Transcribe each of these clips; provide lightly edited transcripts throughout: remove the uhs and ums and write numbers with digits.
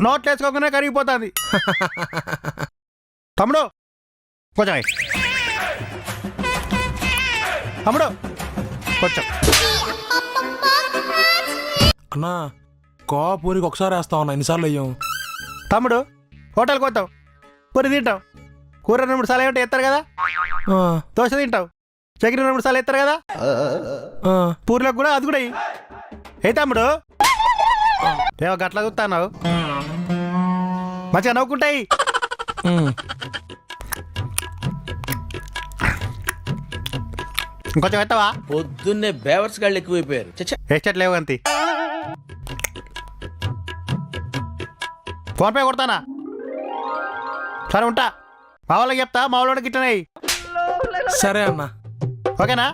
నోట్లు వేసుకోకుండా కరిగిపోతుంది. తమ్ముడు కొంచెం తమ్ముడు కొంచెం అన్నా పూరికి ఒకసారి వేస్తా ఉన్నా, ఎన్నిసార్లు అయ్యాం. తమ్ముడు హోటల్కి పోతావు, పూరి తింటావు, కూర 2-3 సార్లు ఏమిటో ఎత్తారు కదా, దోశ తింటావు, చక్కెర 2-3 సార్లు ఎత్తారు కదా, పూరిలోకి కూడా అది కూడా ఏ తమ్ముడు ఏమో గట్లా చూస్తాను, మంచిగా నవ్వుకుంటాయి. ఇంకొంచెం ఎత్తావా? పొద్దున్నే బేవర్స్ గాళ్ళు ఎక్కువైపోయారు. వేసేట్లేవు అంతి. ఫోన్పే కొడతానా? సరే ఉంటా, మా వాళ్ళకి చెప్తా, మా వాళ్ళకి ఇట్లనే. సరే అన్నా. ఓకేనా?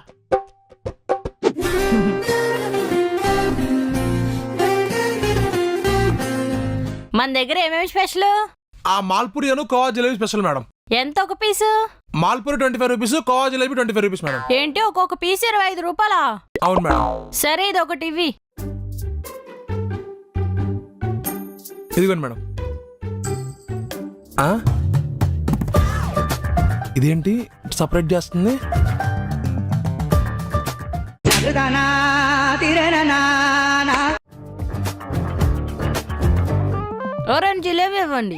మన దగ్గర ఏమేమి స్పెషల్? ఆ మాల్పూరి అను కోవా జిలేబీ స్పెషల్ మేడం. ఎంత ఒక పీసు? మాల్పూరి 25 రూపీస్, కోవా జిలేబీ 25 రూపీస్ మేడం. ఏంటి ఒక్కొక్క పీస్ 25 రూపాయలా? అవును మేడం. సరే ఇది ఒకటి ఇవ్వి. ఇదిగోండి మేడం. ఇదేంటి సపరేట్ చేస్తుంది? ఓ 2 జిలేబీ ఇవ్వండి.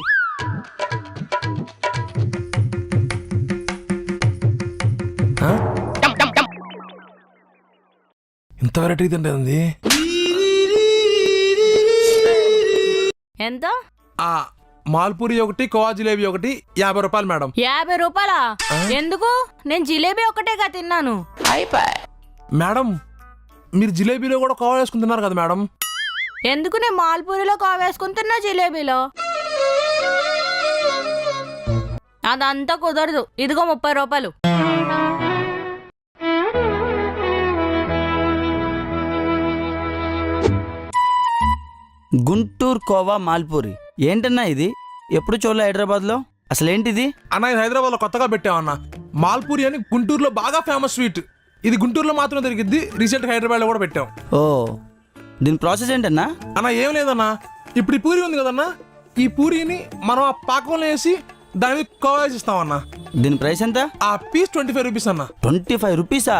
ఇంత వెరైటీ తింటుంది. ఎంత? మాల్పూరి ఒకటి, కోవా జిలేబీ ఒకటి 50 రూపాయలు మేడం. 50 రూపాయలా? ఎందుకు? నేను జిలేబీ ఒకటేగా తిన్నాను. మేడం మీరు జిలేబీలో కూడా కోవా వేసుకుని తిన్నారు కదా మేడం. ఎందుకు? నేను మాల్పూరిలో కోవా వేసుకుని తిన్నా, జిలేబీలో. అదంతా కుదరదు. ఇదిగో 30 రూపాయలు. గుంటూరు కోవా మాల్పూరి ఏంటన్నా ఇది? ఎప్పుడు చూడలే హైదరాబాద్లో. అసలేంటిది అన్న? ఇది హైదరాబాద్లో కొత్తగా పెట్టామన్నా. మాల్పూరి అని గుంటూరులో బాగా ఫేమస్ స్వీట్. ఇది గుంటూరులో మాత్రం దొరికిద్ది. రీసెంట్గా హైదరాబాద్లో కూడా పెట్టాం. ఓ, దీని ప్రాసెస్ ఏంటన్నా? అన్న ఏం లేదన్నా, ఇప్పుడు ఈ పూరి ఉంది కదన్నా, ఈ పూరిని మనం ఆ పాకంలో వేసి దాని మీద కోవా వేసి ఇస్తామన్నా. దీని ప్రైస్ ఎంత? ఆ పీస్ 25 రూపీస్ అన్న. 25 రూపీసా?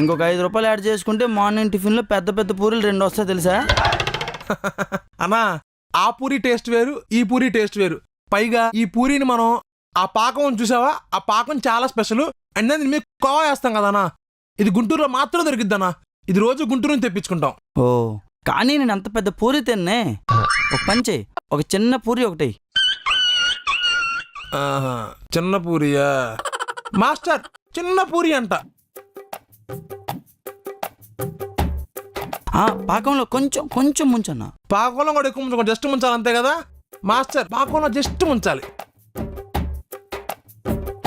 ఇంకొక 5 రూపాయలు యాడ్ చేసుకుంటే మార్నింగ్ టిఫిన్లో పెద్ద పెద్ద పూరీలు 2 వస్తాయి తెలుసా? అన్నా ఆ పూరి టేస్ట్ వేరు, ఈ పూరి టేస్ట్ వేరు. పైగా ఈ పూరిని మనం ఆ పాకం చూసావా, ఆ పాకం చాలా స్పెషల్. అండ్ దాన్ని మీకు కోవా వేస్తాం కదన్నా, ఇది గుంటూరులో మాత్రం దొరికిద్దన్నా. ఇది రోజు గుంటూరు నుంచి తెప్పించుకుంటాం. ఓ, కానీ నేను అంత పెద్ద పూరి తిన్నే. ఒక పంచే, ఒక చిన్న పూరి ఒకటి. చిన్న పూరియా మాస్టర్? చిన్న పూరి అంట. పాకంలో కొంచెం కొంచెం ముంచన్నా. పాకంలో కూడా ఎక్కువ ముంచు, జస్ట్ ముంచాలి అంతే కదా మాస్టర్. పాకంలో జస్ట్ ముంచాలి.